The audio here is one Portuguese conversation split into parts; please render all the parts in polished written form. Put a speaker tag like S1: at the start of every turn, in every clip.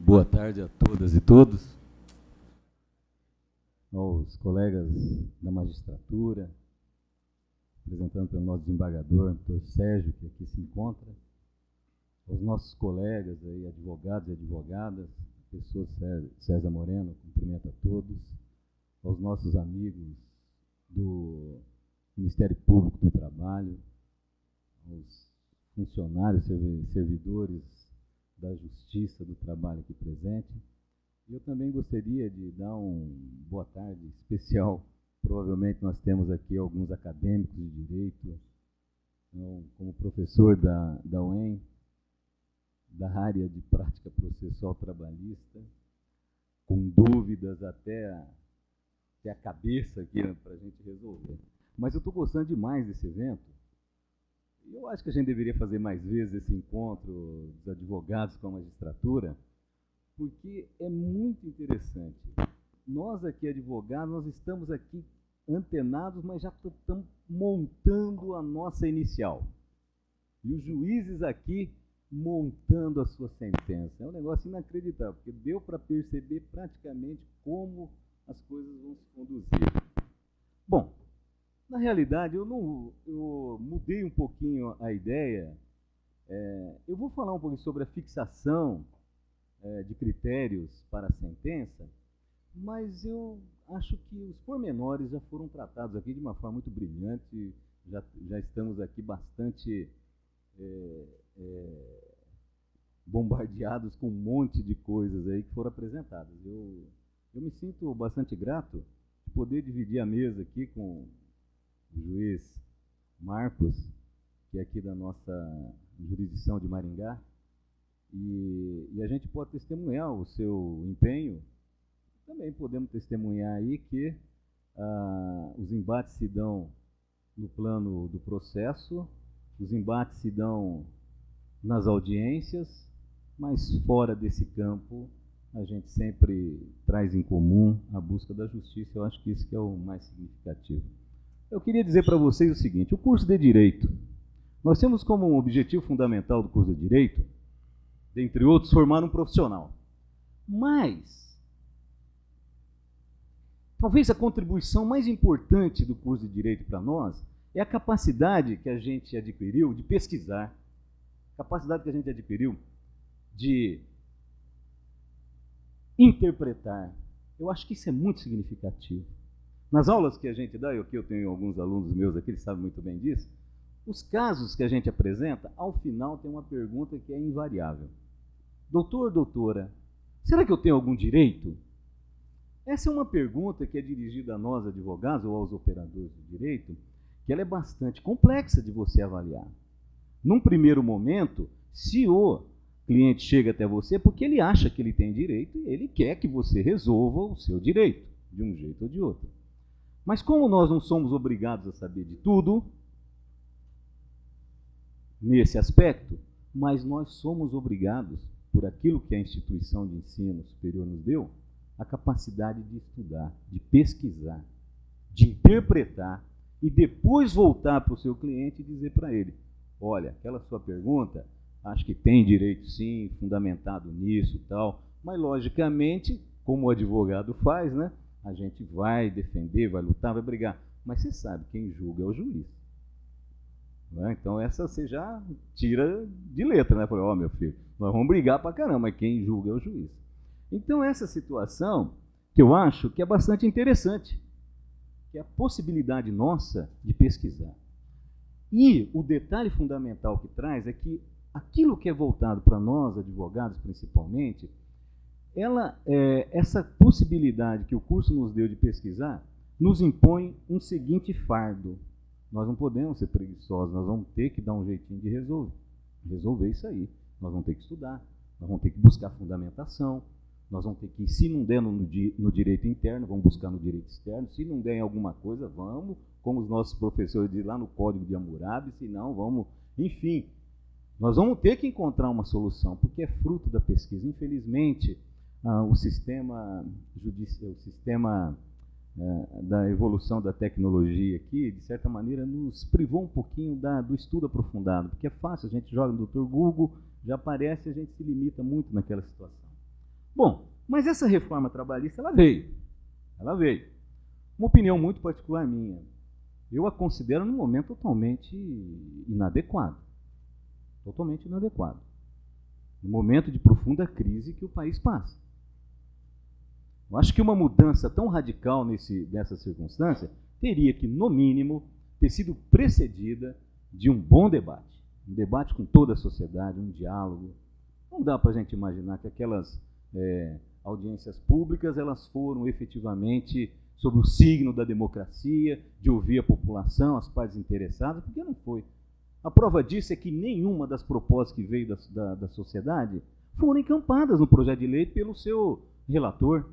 S1: Boa tarde a todas e todos, aos colegas da magistratura, apresentando pelo nosso desembargador, doutor Sérgio, que aqui se encontra, aos nossos colegas aí, advogados e advogadas, a pessoa César Moreno, cumprimento a todos, aos nossos amigos do Ministério Público do Trabalho, aos funcionários, servidores da Justiça do Trabalho aqui presente. Eu também gostaria de dar boa tarde especial. Provavelmente nós temos aqui alguns acadêmicos de direito, como professor da UEM, da área de prática processual trabalhista, com dúvidas até a cabeça aqui para a gente resolver. Mas eu estou gostando demais desse evento. Eu acho que a gente deveria fazer mais vezes esse encontro dos advogados com a magistratura, porque é muito interessante. Nós aqui, advogados, nós estamos aqui antenados, mas já estamos montando a nossa inicial. E os juízes aqui montando a sua sentença. É um negócio inacreditável, porque deu para perceber praticamente como as coisas vão se conduzir. Bom, na realidade, eu mudei um pouquinho a ideia. Eu vou falar um pouquinho sobre a fixação de critérios para a sentença, mas eu acho que os pormenores já foram tratados aqui de uma forma muito brilhante. Já estamos aqui bastante bombardeados com um monte de coisas aí que foram apresentadas. Eu me sinto bastante grato de poder dividir a mesa aqui com o juiz Marcos, que é aqui da nossa jurisdição de Maringá, e a gente pode testemunhar o seu empenho. Também podemos testemunhar aí que os embates se dão no plano do processo, os embates se dão nas audiências, mas fora desse campo a gente sempre traz em comum a busca da justiça. Eu acho que isso que é o mais significativo. Eu queria dizer para vocês o seguinte: o curso de Direito, nós temos como objetivo fundamental do curso de Direito, dentre outros, formar um profissional. Mas, talvez a contribuição mais importante do curso de Direito para nós é a capacidade que a gente adquiriu de pesquisar, capacidade que a gente adquiriu de interpretar. Eu acho que isso é muito significativo. Nas aulas que a gente dá, eu tenho alguns alunos meus aqui, eles sabem muito bem disso, os casos que a gente apresenta, ao final tem uma pergunta que é invariável. Doutor, doutora, será que eu tenho algum direito? Essa é uma pergunta que é dirigida a nós, advogados, ou aos operadores do direito, que ela é bastante complexa de você avaliar. Num primeiro momento, se o cliente chega até você porque ele acha que ele tem direito e ele quer que você resolva o seu direito, de um jeito ou de outro. Mas como nós não somos obrigados a saber de tudo, nesse aspecto, mas nós somos obrigados, por aquilo que a instituição de ensino superior nos deu, a capacidade de estudar, de pesquisar, de interpretar e depois voltar para o seu cliente e dizer para ele: olha, aquela sua pergunta, acho que tem direito sim, fundamentado nisso e tal, mas logicamente, como o advogado faz, né? A gente vai defender, vai lutar, vai brigar. Mas você sabe, quem julga é o juiz. Não é? Então essa você já tira de letra, né? Fala: ó, meu filho, nós vamos brigar pra caramba, mas quem julga é o juiz. Então essa situação, que eu acho que é bastante interessante, que é a possibilidade nossa de pesquisar. E o detalhe fundamental que traz é que aquilo que é voltado para nós, advogados principalmente, essa possibilidade que o curso nos deu de pesquisar, nos impõe um seguinte fardo. Nós não podemos ser preguiçosos, nós vamos ter que dar um jeitinho de resolver isso aí. Nós vamos ter que estudar, nós vamos ter que buscar fundamentação, nós vamos ter que, se não der no direito interno, vamos buscar no direito externo, se não der em alguma coisa, vamos, como os nossos professores dizem lá no Código de Hammurabi, se não, vamos, enfim. Nós vamos ter que encontrar uma solução, porque é fruto da pesquisa. Infelizmente, o sistema da evolução da tecnologia aqui, de certa maneira, nos privou um pouquinho do estudo aprofundado, porque é fácil, a gente joga no Dr. Google, já aparece, a gente se limita muito naquela situação. Bom, mas essa reforma trabalhista, ela veio. Ela veio. Uma opinião muito particular minha. Eu a considero num momento totalmente inadequado. Totalmente inadequado. Um momento de profunda crise que o país passa. Eu acho que uma mudança tão radical nessa circunstância teria que, no mínimo, ter sido precedida de um bom debate. Um debate com toda a sociedade, um diálogo. Não dá para a gente imaginar que aquelas audiências públicas elas foram efetivamente sob o signo da democracia, de ouvir a população, as partes interessadas, porque não foi. A prova disso é que nenhuma das propostas que veio da sociedade foram encampadas no projeto de lei pelo seu relator.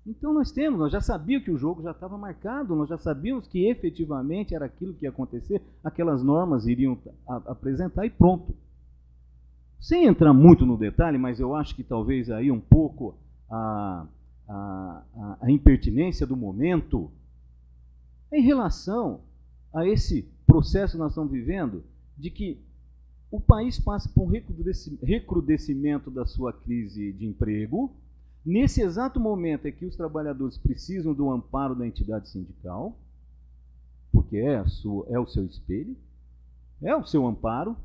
S1: Então nós já sabíamos que o jogo já estava marcado, nós já sabíamos que efetivamente era aquilo que ia acontecer, aquelas normas iriam apresentar e pronto. Sem entrar muito no detalhe, mas eu acho que talvez aí um pouco a impertinência do momento em relação a esse processo que nós estamos vivendo, de que o país passa por um recrudescimento da sua crise de emprego. Nesse exato momento é que os trabalhadores precisam do amparo da entidade sindical, porque é o seu espelho, é o seu amparo,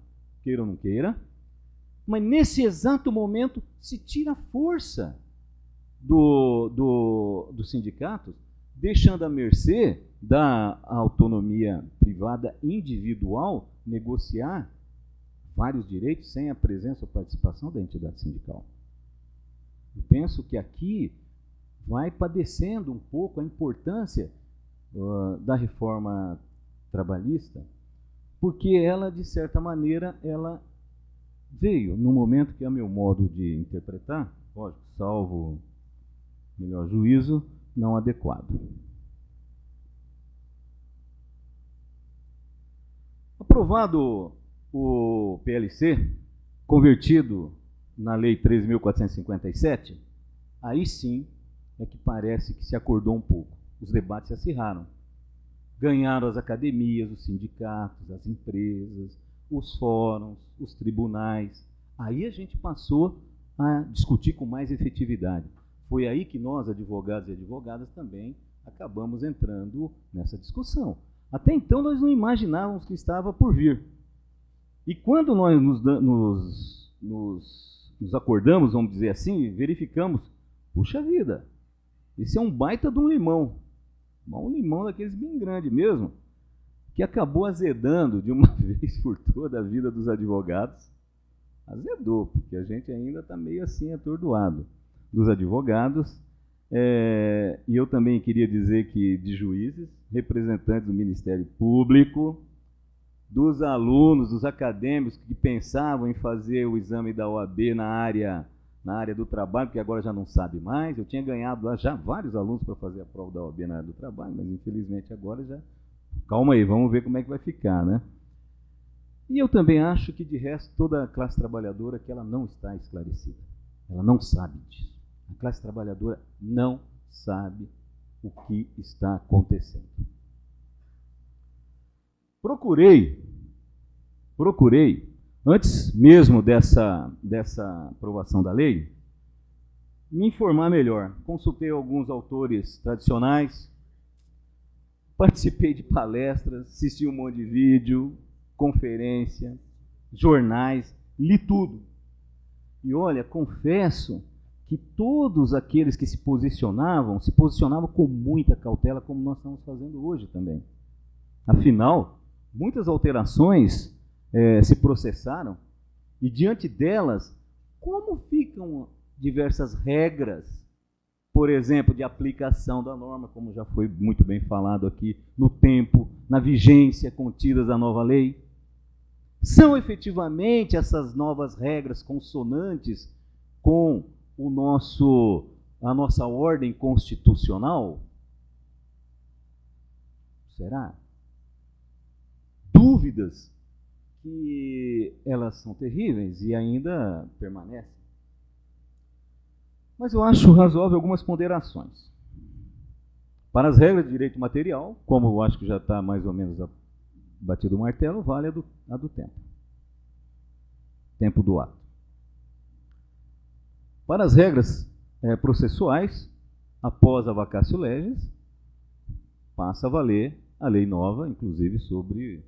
S1: queira ou não queira, mas nesse exato momento se tira a força dos sindicatos, deixando à mercê da autonomia privada individual negociar vários direitos sem a presença ou participação da entidade sindical. Eu penso que aqui vai padecendo um pouco a importância da reforma trabalhista, porque ela, de certa maneira, ela veio no momento que, a meu modo de interpretar, lógico, salvo melhor juízo, não adequado. Aprovado o PLC, convertido na Lei 13.457, aí sim é que parece que se acordou um pouco. Os debates se acirraram. Ganharam as academias, os sindicatos, as empresas, os fóruns, os tribunais. Aí a gente passou a discutir com mais efetividade. Foi aí que nós, advogados e advogadas, também acabamos entrando nessa discussão. Até então nós não imaginávamos que estava por vir. E quando nós nos acordamos, vamos dizer assim, verificamos, puxa vida, esse é um baita de um limão. Um limão daqueles bem grande mesmo, que acabou azedando de uma vez por toda a vida dos advogados. Azedou, porque a gente ainda está meio assim atordoado. Dos advogados, e eu também queria dizer que de juízes, representantes do Ministério Público, dos alunos, dos acadêmicos que pensavam em fazer o exame da OAB na área do trabalho, porque agora já não sabe mais. Eu tinha ganhado lá já vários alunos para fazer a prova da OAB na área do trabalho, mas infelizmente agora já... Calma aí, vamos ver como é que vai ficar, né? E eu também acho que, de resto, toda a classe trabalhadora que ela não está esclarecida. Ela não sabe disso. A classe trabalhadora não sabe o que está acontecendo. Procurei, antes mesmo dessa aprovação da lei, me informar melhor. Consultei alguns autores tradicionais, participei de palestras, assisti um monte de vídeo, conferência, jornais, li tudo. E olha, confesso que todos aqueles que se posicionavam com muita cautela, como nós estamos fazendo hoje também. Afinal, muitas alterações se processaram, e diante delas, como ficam diversas regras, por exemplo, de aplicação da norma, como já foi muito bem falado aqui, no tempo, na vigência contidas da nova lei? São efetivamente essas novas regras consonantes com a nossa ordem constitucional? Será? Dúvidas que elas são terríveis e ainda permanecem. Mas eu acho razoável algumas ponderações. Para as regras de direito material, como eu acho que já está mais ou menos batido o martelo, vale a do tempo. Tempo do ato. Para as regras processuais, após a vacatio legis, passa a valer a lei nova, inclusive sobre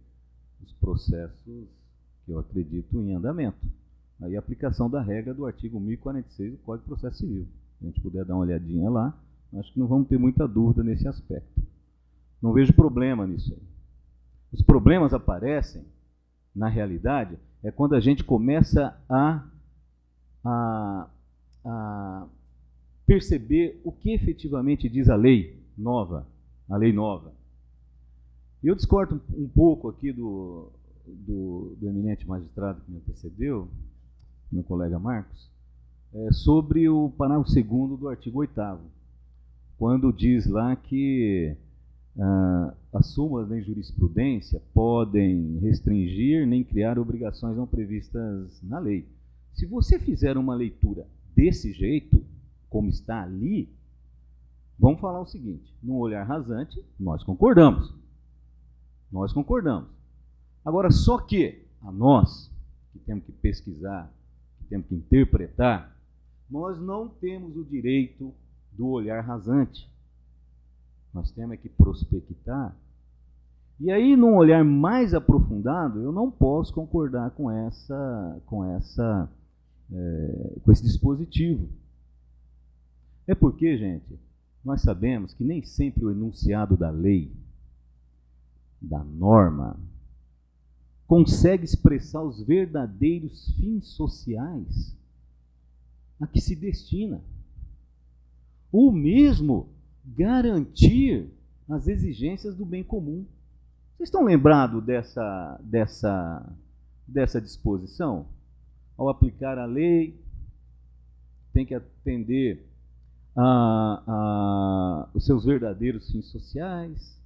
S1: os processos que eu acredito em andamento. Aí a aplicação da regra do artigo 1046 do Código de Processo Civil. Se a gente puder dar uma olhadinha lá, acho que não vamos ter muita dúvida nesse aspecto. Não vejo problema nisso aí. Os problemas aparecem, na realidade, é quando a gente começa a perceber o que efetivamente diz a lei nova. A lei nova. Eu discordo um pouco aqui do eminente magistrado que me antecedeu, meu colega Marcos, sobre o parágrafo 2º do artigo 8º, quando diz lá que as súmulas em jurisprudência podem restringir nem criar obrigações não previstas na lei. Se você fizer uma leitura desse jeito, como está ali, vamos falar o seguinte: num olhar rasante, nós concordamos. Nós concordamos. Agora, só que a nós, que temos que pesquisar, que temos que interpretar, nós não temos o direito do olhar rasante. Nós temos que prospectar. E aí, num olhar mais aprofundado, eu não posso concordar com esse dispositivo. É porque, gente, nós sabemos que nem sempre o enunciado da lei, da norma, consegue expressar os verdadeiros fins sociais a que se destina, ou mesmo garantir as exigências do bem comum. Vocês estão lembrados dessa disposição? Ao aplicar a lei, tem que atender os seus verdadeiros fins sociais,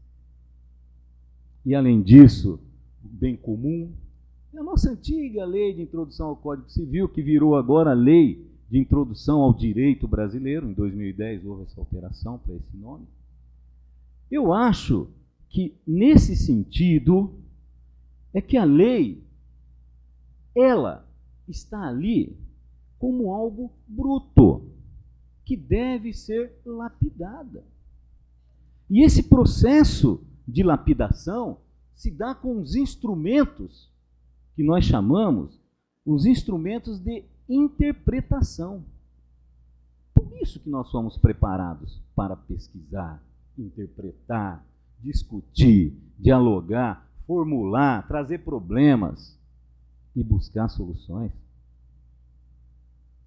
S1: e, além disso, o bem comum. É a nossa antiga lei de introdução ao Código Civil, que virou agora a lei de introdução ao direito brasileiro. Em 2010 houve essa alteração para esse nome. Eu acho que, nesse sentido, é que a lei, ela está ali como algo bruto, que deve ser lapidada. E esse processo de lapidação se dá com os instrumentos que nós chamamos, os instrumentos de interpretação. Por isso que nós somos preparados para pesquisar, interpretar, discutir, dialogar, formular, trazer problemas e buscar soluções.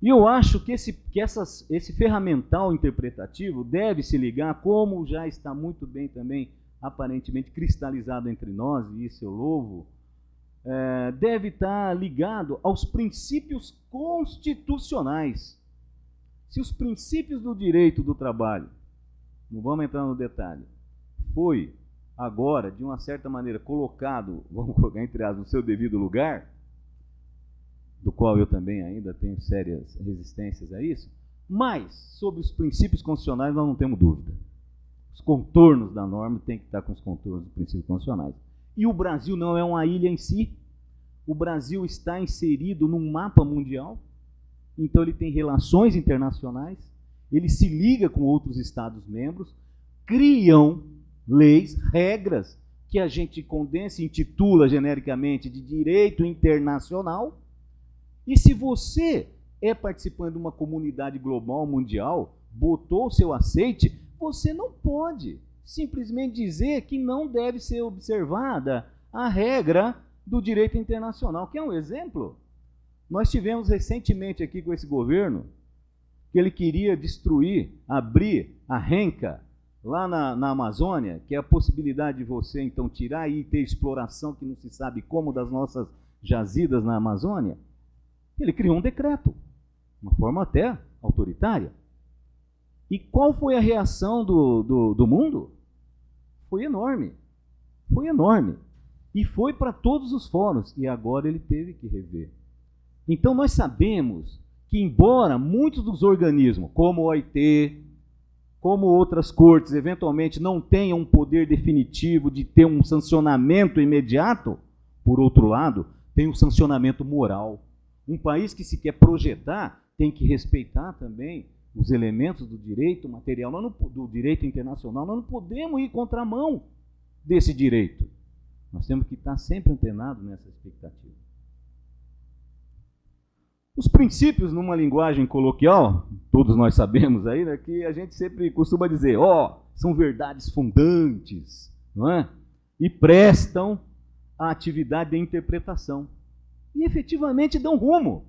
S1: E eu acho que esse ferramental interpretativo deve se ligar, como já está muito bem também aparentemente cristalizado entre nós, e isso eu louvo, deve estar ligado aos princípios constitucionais. Se os princípios do direito do trabalho, não vamos entrar no detalhe, foi agora, de uma certa maneira, colocado, vamos colocar entre aspas, no seu devido lugar, do qual eu também ainda tenho sérias resistências a isso, mas sobre os princípios constitucionais nós não temos dúvida. Os contornos da norma têm que estar com os contornos dos princípios constitucionais. E o Brasil não é uma ilha em si. O Brasil está inserido num mapa mundial, então ele tem relações internacionais, ele se liga com outros Estados-membros, criam leis, regras, que a gente condensa e intitula genericamente de direito internacional. E se você é participante de uma comunidade global, mundial, botou o seu aceite, você não pode simplesmente dizer que não deve ser observada a regra do direito internacional. Quer um exemplo? Nós tivemos recentemente aqui com esse governo que ele queria destruir, abrir a renca lá na Amazônia, que é a possibilidade de você então tirar e ter exploração que não se sabe como das nossas jazidas na Amazônia. Ele criou um decreto, uma forma até autoritária. E qual foi a reação do mundo? Foi enorme. Foi enorme. E foi para todos os fóruns. E agora ele teve que rever. Então nós sabemos que, embora muitos dos organismos, como o OIT, como outras cortes, eventualmente não tenham um poder definitivo de ter um sancionamento imediato, por outro lado, tem um sancionamento moral. Um país que se quer projetar tem que respeitar também os elementos do direito material, do direito internacional. Nós não podemos ir contramão desse direito. Nós temos que estar sempre antenados nessa expectativa. Os princípios, numa linguagem coloquial, todos nós sabemos aí, né, que a gente sempre costuma dizer, são verdades fundantes, não é? E prestam a atividade de interpretação. E efetivamente dão rumo,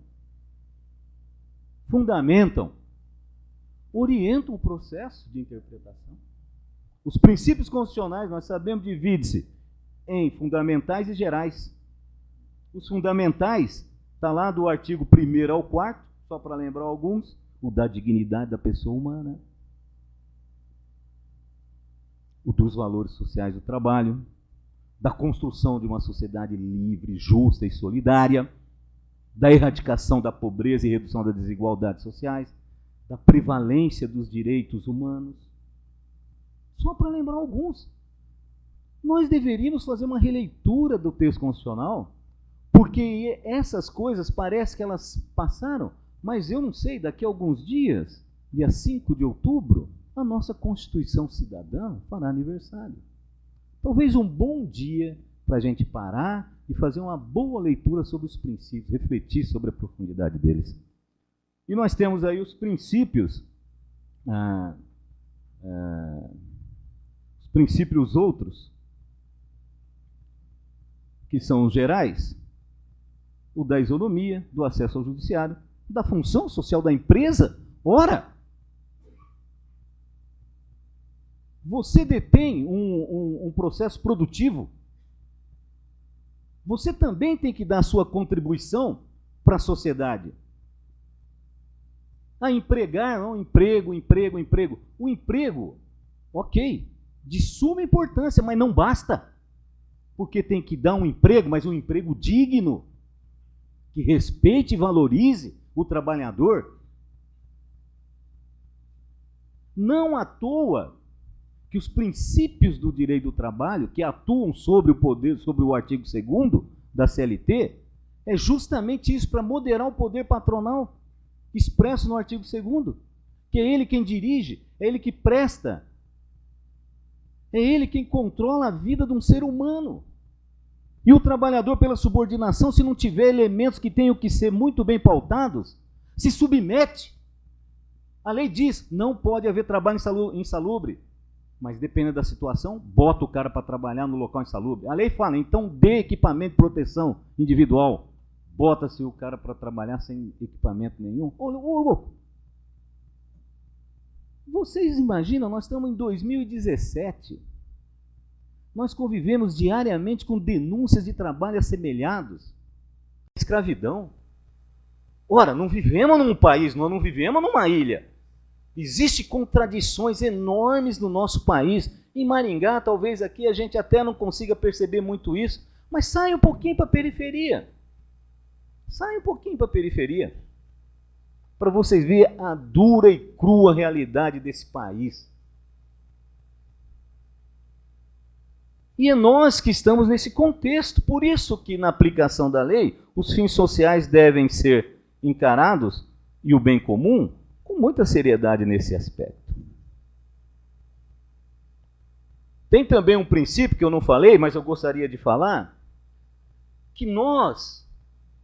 S1: fundamentam, orientam o processo de interpretação. Os princípios constitucionais, nós sabemos, dividem-se em fundamentais e gerais. Os fundamentais, está lá do artigo 1º ao 4º, só para lembrar alguns, o da dignidade da pessoa humana, o dos valores sociais do trabalho, da construção de uma sociedade livre, justa e solidária, da erradicação da pobreza e redução das desigualdades sociais, da prevalência dos direitos humanos. Só para lembrar alguns. Nós deveríamos fazer uma releitura do texto constitucional, porque essas coisas parece que elas passaram, mas eu não sei, daqui a alguns dias, dia 5 de outubro, a nossa Constituição Cidadã fará aniversário. Talvez um bom dia para a gente parar e fazer uma boa leitura sobre os princípios, refletir sobre a profundidade deles. E nós temos aí os princípios, os princípios outros, que são os gerais, o da isonomia, do acesso ao judiciário, da função social da empresa. Ora, você detém um processo produtivo, você também tem que dar a sua contribuição para a sociedade. Empregar, não, emprego. O emprego, ok, de suma importância, mas não basta. Porque tem que dar um emprego, mas um emprego digno, que respeite e valorize o trabalhador. Não à toa que os princípios do direito do trabalho, que atuam sobre o poder, sobre o artigo 2º da CLT, é justamente isso, para moderar o poder patronal, expresso no artigo 2º, que é ele quem dirige, é ele que presta, é ele quem controla a vida de um ser humano. E o trabalhador, pela subordinação, se não tiver elementos que tenham que ser muito bem pautados, se submete. A lei diz, não pode haver trabalho insalubre, mas dependendo da situação, bota o cara para trabalhar no local insalubre. A lei fala, então dê equipamento de proteção individual. Bota-se o cara para trabalhar sem equipamento nenhum. Vocês imaginam, nós estamos em 2017. Nós convivemos diariamente com denúncias de trabalho assemelhados. Escravidão. Ora, não vivemos num país, nós não vivemos numa ilha. Existem contradições enormes no nosso país. Em Maringá, talvez aqui a gente até não consiga perceber muito isso, mas sai um pouquinho para a periferia. Sai um pouquinho para a periferia, para vocês verem a dura e crua realidade desse país. E é nós que estamos nesse contexto, por isso que na aplicação da lei, os fins sociais devem ser encarados, e o bem comum, com muita seriedade nesse aspecto. Tem também um princípio que eu não falei, mas eu gostaria de falar, que nós,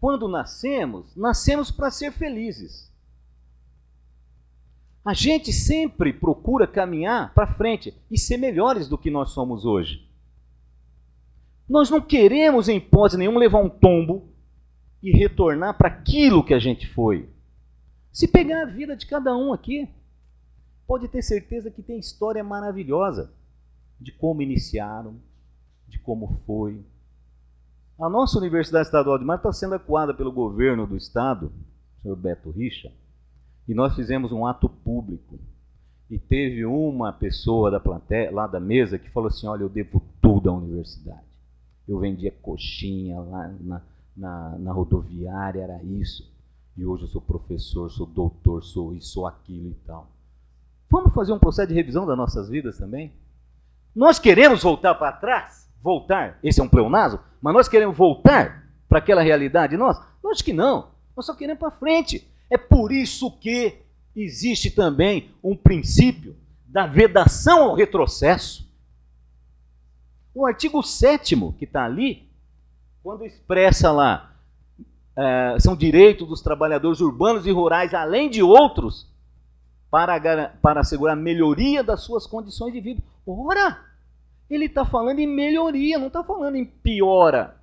S1: quando nascemos para ser felizes. A gente sempre procura caminhar para frente e ser melhores do que nós somos hoje. Nós não queremos, em hipótese nenhuma, levar um tombo e retornar para aquilo que a gente foi. Se pegar a vida de cada um aqui, pode ter certeza que tem história maravilhosa de como iniciaram, de como foi. A nossa Universidade Estadual de Marte está sendo acuada pelo governo do estado, o senhor Beto Richa, e nós fizemos um ato público. E teve uma pessoa da plateia, lá da mesa, que falou assim, olha, eu devo tudo à universidade. Eu vendia coxinha lá na rodoviária, era isso. E hoje eu sou professor, sou doutor, sou isso, sou aquilo e tal. Vamos fazer um processo de revisão das nossas vidas também? Nós queremos voltar para trás? Voltar? Esse é um pleonasmo? Mas nós queremos voltar para aquela realidade nossa? Lógico que não. Nós só queremos para frente.
S2: É por isso que existe também um princípio da vedação ao retrocesso. O artigo 7º que está ali, quando expressa lá, são direitos dos trabalhadores urbanos e rurais, além de outros, para assegurar a melhoria das suas condições de vida. Ora, ele está falando em melhoria, não está falando em piora.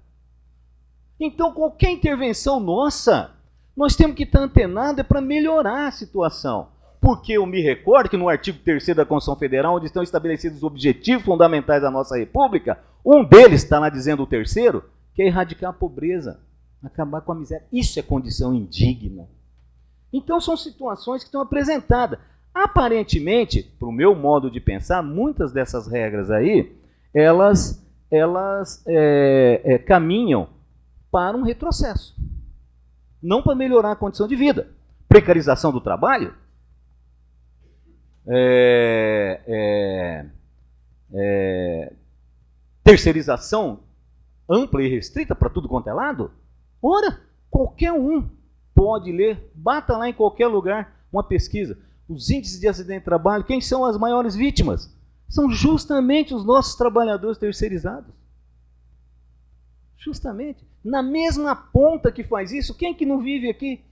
S2: Então, qualquer intervenção nossa, nós temos que estar antenados para melhorar a situação. Porque eu me recordo que no artigo 3º da Constituição Federal, onde estão estabelecidos os objetivos fundamentais da nossa República, um deles, está lá dizendo o terceiro, que é erradicar a pobreza, acabar com a miséria. Isso é condição indigna. Então, são situações que estão apresentadas. Aparentemente, para o meu modo de pensar, muitas dessas regras aí, elas caminham para um retrocesso. Não para melhorar a condição de vida. Precarização do trabalho, terceirização ampla e restrita para tudo quanto é lado. Ora, qualquer um pode ler, bata lá em qualquer lugar uma pesquisa. Os índices de acidente de trabalho, quem são as maiores vítimas? São justamente os nossos trabalhadores terceirizados. Justamente. Na mesma ponta que faz isso, quem que não vive aqui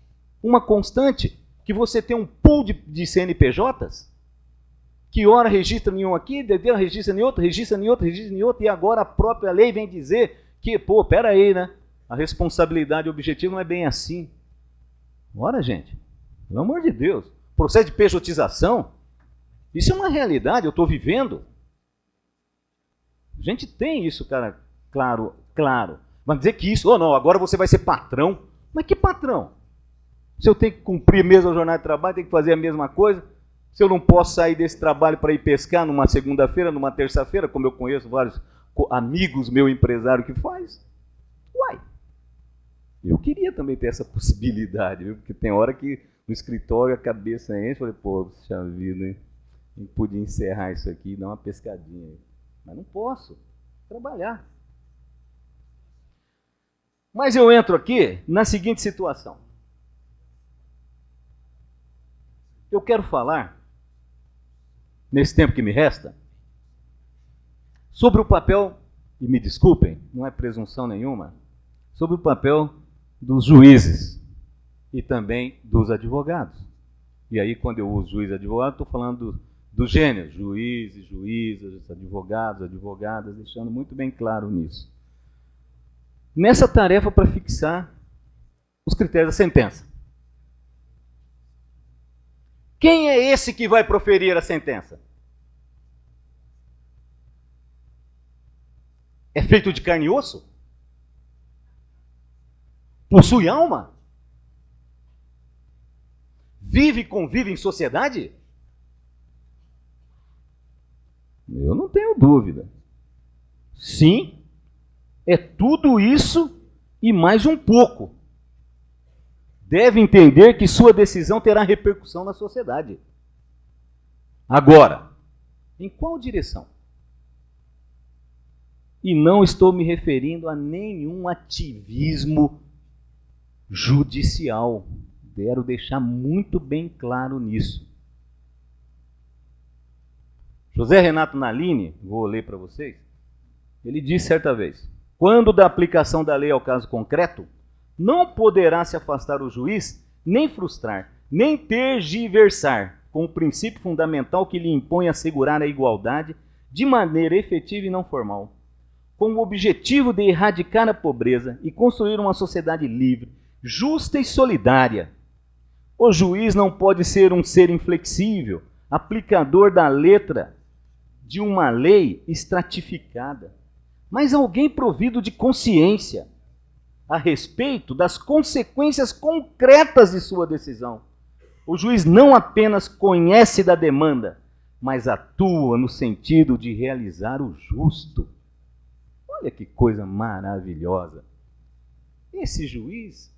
S2: uma constante? Que você tem um pool de CNPJs, que ora registra em um aqui, registra em outro, registra em outro, registra em outro, e agora a própria lei vem dizer que, peraí, né? A responsabilidade objetiva não é bem assim. Ora, gente, pelo amor de Deus, processo de pejotização, isso é uma realidade, eu estou vivendo. A gente tem isso, cara, claro. Mas dizer que isso, não, agora você vai ser patrão. Mas que patrão? Se eu tenho que cumprir mesmo a jornada de trabalho, tenho que fazer a mesma coisa, se eu não posso sair desse trabalho para ir pescar numa segunda-feira, numa terça-feira, como eu conheço vários amigos meu empresário que faz, uai, eu queria também ter essa possibilidade, viu? Porque tem hora que no escritório a cabeça enche, falei, puxa vida, hein? Eu podia encerrar isso aqui e dar uma pescadinha aí. Mas não posso trabalhar. Mas eu entro aqui na seguinte situação. Eu quero falar, nesse tempo que me resta, sobre o papel, e me desculpem, não é presunção nenhuma, sobre o papel dos juízes e também dos advogados. E aí, quando eu uso juiz e advogado, estou falando dos gêneros, juízes, juízas, advogados, advogadas, deixando muito bem claro nisso. Nessa tarefa para fixar os critérios da sentença. Quem é esse que vai proferir a sentença? É feito de carne e osso? Possui alma? Vive e convive em sociedade? Eu não tenho dúvida. Sim, é tudo isso e mais um pouco. Deve entender que sua decisão terá repercussão na sociedade. Agora, em qual direção? E não estou me referindo a nenhum ativismo judicial. Quero deixar muito bem claro nisso. José Renato Nalini, vou ler para vocês, ele disse certa vez: quando da aplicação da lei ao caso concreto, não poderá se afastar o juiz, nem frustrar, nem tergiversar com o princípio fundamental que lhe impõe assegurar a igualdade de maneira efetiva e não formal, com o objetivo de erradicar a pobreza e construir uma sociedade livre, justa e solidária. O juiz não pode ser um ser inflexível, aplicador da letra de uma lei estratificada, mas alguém provido de consciência a respeito das consequências concretas de sua decisão. O juiz não apenas conhece da demanda, mas atua no sentido de realizar o justo. Olha que coisa maravilhosa. Esse juiz,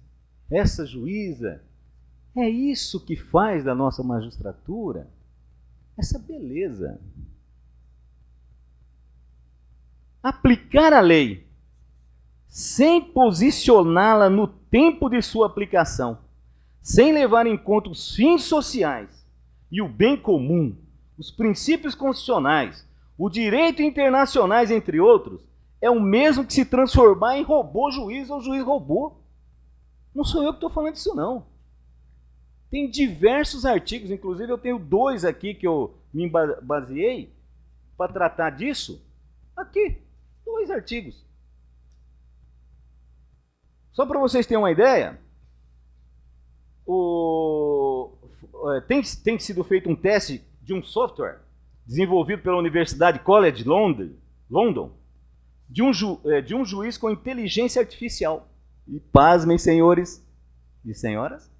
S2: essa juíza, é isso que faz da nossa magistratura essa beleza. Aplicar a lei sem posicioná-la no tempo de sua aplicação, sem levar em conta os fins sociais e o bem comum, os princípios constitucionais, o direito internacionais, entre outros, é o mesmo que se transformar em robô juiz ou juiz robô. Não sou eu que estou falando isso, não. Tem diversos artigos, inclusive eu tenho 2 aqui que eu me baseei para tratar disso. Aqui, 2 artigos. Só para vocês terem uma ideia, tem sido feito um teste de um software desenvolvido pela Universidade College London, de um juiz com inteligência artificial. E pasmem, senhores e senhoras,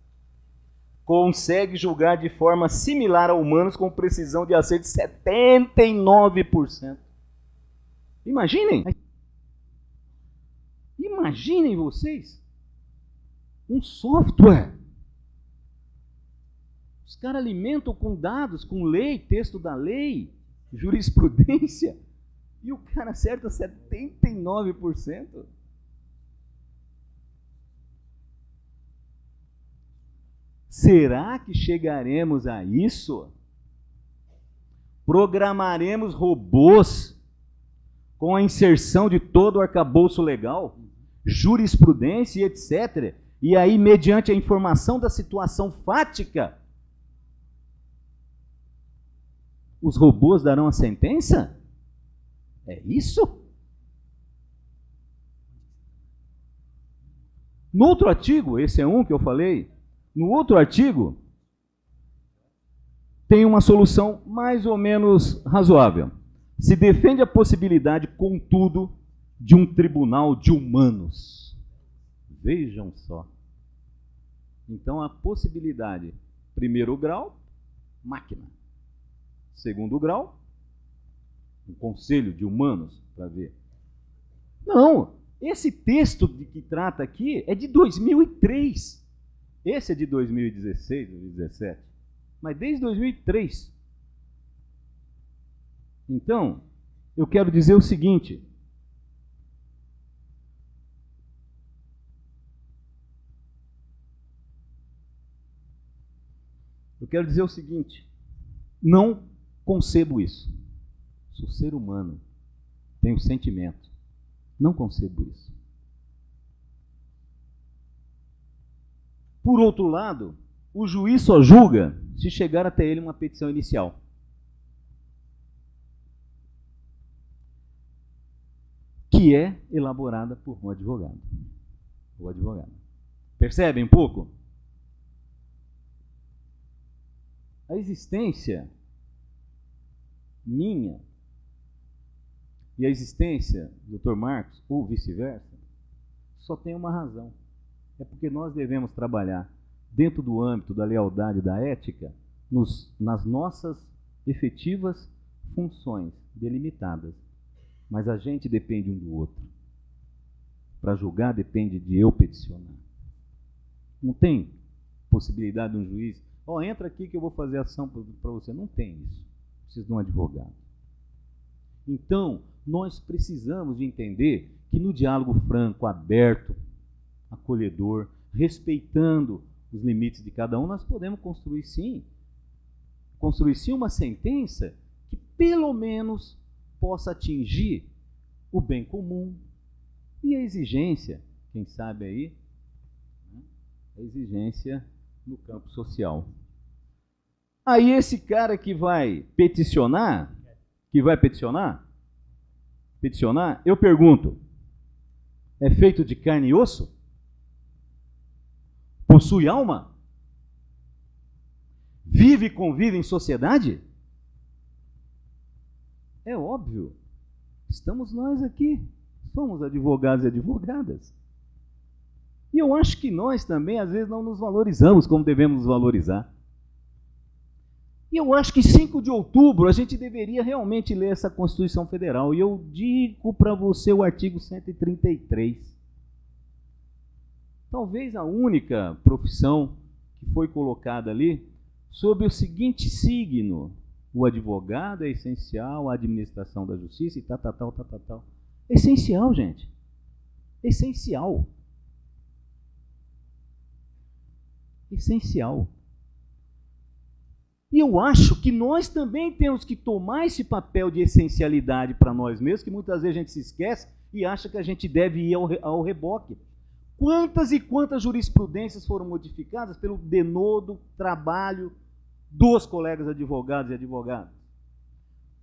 S2: consegue julgar de forma similar a humanos com precisão de acerto de 79%. Imaginem! Imaginem vocês um software. Os caras alimentam com dados, com lei, texto da lei, jurisprudência, e o cara acerta 79%. Será que chegaremos a isso? Programaremos robôs com a inserção de todo o arcabouço legal, jurisprudência e etc. E aí, mediante a informação da situação fática, os robôs darão a sentença? É isso? No outro artigo, esse é um que eu falei, no outro artigo, tem uma solução mais ou menos razoável. Se defende a possibilidade, contudo, de um tribunal de humanos. Vejam só. Então, a possibilidade, primeiro grau, máquina. Segundo grau, um conselho de humanos, para ver. Não, esse texto que trata aqui é de 2003. Esse é de 2016, 2017. Mas desde 2003. Então, eu quero dizer o seguinte. Não concebo isso. Sou ser humano. Tenho sentimento. Não concebo isso. Por outro lado, o juiz só julga se chegar até ele uma petição inicial. Que é elaborada por um advogado. O advogado. Percebem um pouco? A existência minha e a existência do Dr. Marcos, ou vice-versa, só tem uma razão. É porque nós devemos trabalhar dentro do âmbito da lealdade e da ética nas nossas efetivas funções delimitadas. Mas a gente depende um do outro. Para julgar depende de eu peticionar. Não tem possibilidade de um juiz, entra aqui que eu vou fazer ação para você. Não tem isso. Precisa de um advogado. Então, nós precisamos de entender que no diálogo franco, aberto, acolhedor, respeitando os limites de cada um, nós podemos construir sim uma sentença que pelo menos possa atingir o bem comum e a exigência, quem sabe aí, a exigência no campo social. Aí esse cara que vai peticionar, eu pergunto, é feito de carne e osso? Possui alma? Vive e convive em sociedade? É óbvio. Estamos nós aqui. Somos advogados e advogadas. E eu acho que nós também, às vezes, não nos valorizamos como devemos nos valorizar. E eu acho que 5 de outubro a gente deveria realmente ler essa Constituição Federal. E eu digo para você o artigo 133. Talvez a única profissão que foi colocada ali sob o seguinte signo: o advogado é essencial, a administração da justiça e tal. Essencial, gente. Essencial. essencial. E eu acho que nós também temos que tomar esse papel de essencialidade para nós mesmos, que muitas vezes a gente se esquece e acha que a gente deve ir ao reboque. Quantas e quantas jurisprudências foram modificadas pelo denodo trabalho dos colegas advogados e advogadas?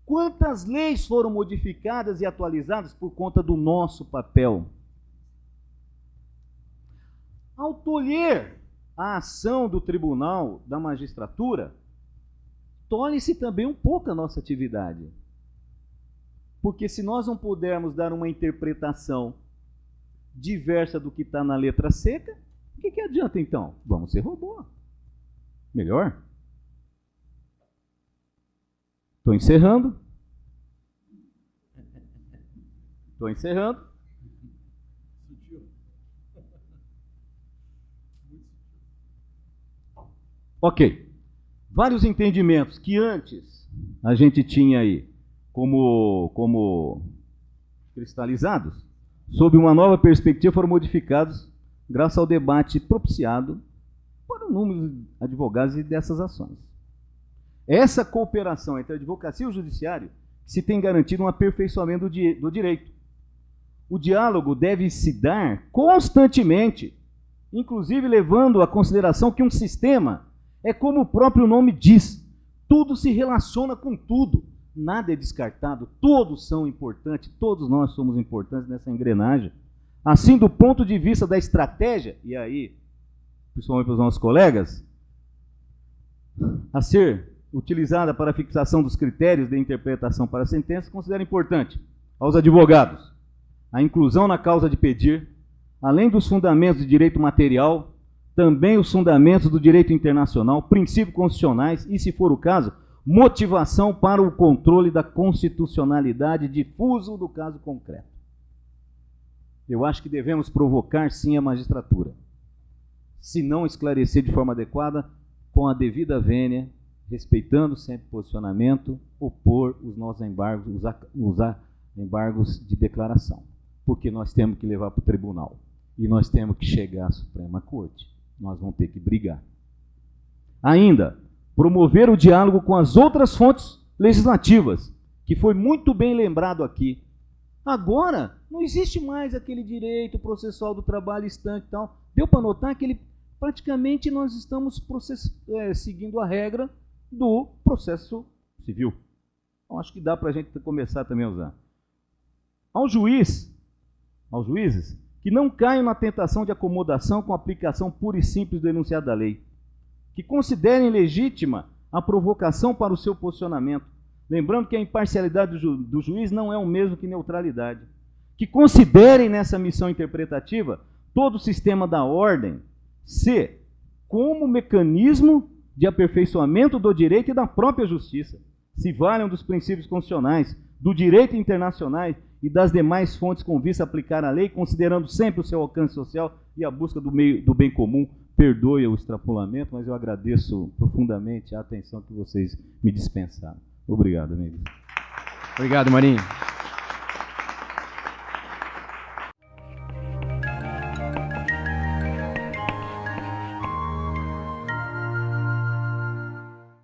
S2: Quantas leis foram modificadas e atualizadas por conta do nosso papel? Ao tolher a ação do tribunal, da magistratura, tolhe-se também um pouco a nossa atividade. Porque se nós não pudermos dar uma interpretação diversa do que está na letra seca, o que adianta então? Vamos ser robô. Melhor? Estou encerrando. Ok. Vários entendimentos que antes a gente tinha aí como cristalizados, sob uma nova perspectiva, foram modificados graças ao debate propiciado por um número de advogados e dessas ações. Essa cooperação entre a advocacia e o judiciário se tem garantido um aperfeiçoamento do direito. O diálogo deve se dar constantemente, inclusive levando à consideração que um sistema é como o próprio nome diz, tudo se relaciona com tudo, nada é descartado, todos são importantes, todos nós somos importantes nessa engrenagem. Assim, do ponto de vista da estratégia, e aí, principalmente para os nossos colegas, a ser utilizada para a fixação dos critérios de interpretação para a sentença, considero importante aos advogados a inclusão na causa de pedir, além dos fundamentos de direito material, também os fundamentos do direito internacional, princípios constitucionais e, se for o caso, motivação para o controle da constitucionalidade difuso do caso concreto. Eu acho que devemos provocar, sim, a magistratura, se não esclarecer de forma adequada, com a devida vênia, respeitando sempre o posicionamento, opor os nossos embargos, usar embargos de declaração, porque nós temos que levar para o tribunal e nós temos que chegar à Suprema Corte. Nós vamos ter que brigar. Ainda, promover o diálogo com as outras fontes legislativas, que foi muito bem lembrado aqui. Agora, não existe mais aquele direito processual do trabalho estanque e tal. Deu para notar que praticamente nós estamos seguindo a regra do processo civil. Então, acho que dá para a gente começar também a usar. Aos juízes, que não caiam na tentação de acomodação com a aplicação pura e simples do enunciado da lei, que considerem legítima a provocação para o seu posicionamento, lembrando que a imparcialidade do juiz não é o mesmo que neutralidade, que considerem nessa missão interpretativa todo o sistema da ordem como mecanismo de aperfeiçoamento do direito e da própria justiça, se valham dos princípios constitucionais, do direito internacional e das demais fontes com vista a aplicar a lei, considerando sempre o seu alcance social e a busca do bem comum. Perdoe o extrapolamento, mas eu agradeço profundamente a atenção que vocês me dispensaram. Obrigado, amigos.
S3: Obrigado, Marinho.